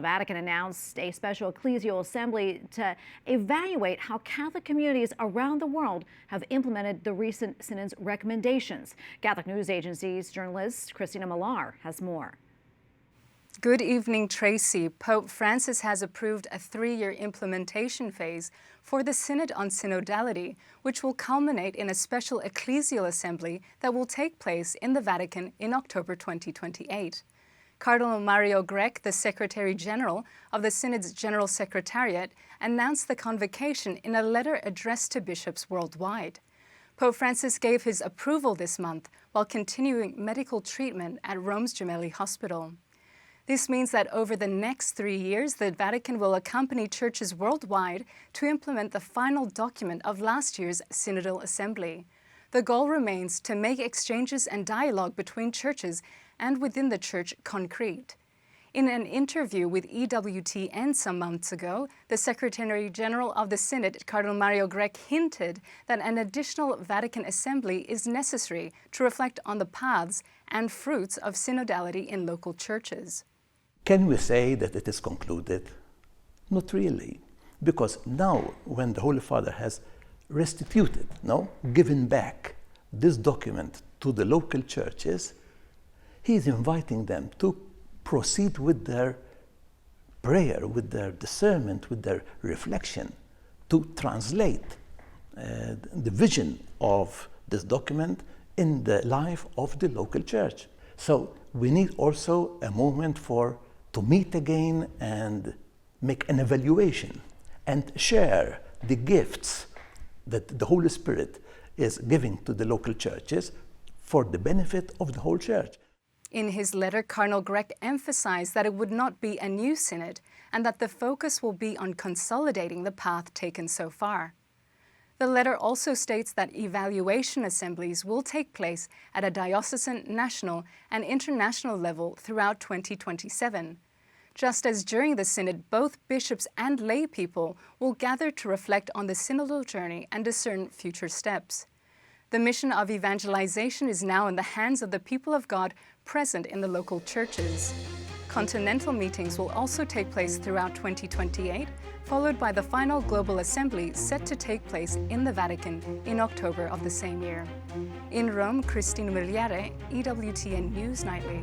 The Vatican announced a special ecclesial assembly to evaluate how Catholic communities around the world have implemented the recent Synod's recommendations. Catholic news agency's journalist Kristina Millare has more. Good evening, Tracy. Pope Francis has approved a 3-year implementation phase for the Synod on Synodality, which will culminate in a special ecclesial assembly that will take place in the Vatican in October 2028. Cardinal Mario Grech, the Secretary General of the Synod's General Secretariat, announced the convocation in a letter addressed to bishops worldwide. Pope Francis gave his approval this month while continuing medical treatment at Rome's Gemelli Hospital. This means that over the next 3 years, the Vatican will accompany churches worldwide to implement the final document of last year's Synodal Assembly. The goal remains to make exchanges and dialogue between churches and within the Church concrete. In an interview with EWTN some months ago, the Secretary General of the Synod, Cardinal Mario Grech, hinted that an additional Vatican Assembly is necessary to reflect on the paths and fruits of synodality in local churches. Can we say that it is concluded? Not really, because now when the Holy Father has restituted, given back this document to the local churches, he is inviting them to proceed with their prayer, with their discernment, with their reflection, to translate the vision of this document in the life of the local church. So we need also a moment to meet again and make an evaluation and share the gifts that the Holy Spirit is giving to the local churches for the benefit of the whole church. In his letter, Cardinal Grech emphasized that it would not be a new synod and that the focus will be on consolidating the path taken so far. The letter also states that evaluation assemblies will take place at a diocesan, national, and international level throughout 2027. Just as during the synod, both bishops and lay people will gather to reflect on the synodal journey and discern future steps. The mission of evangelization is now in the hands of the people of God present in the local churches. Continental meetings will also take place throughout 2028, followed by the final Global Assembly set to take place in the Vatican in October of the same year. In Rome, Kristina Millare, EWTN News Nightly.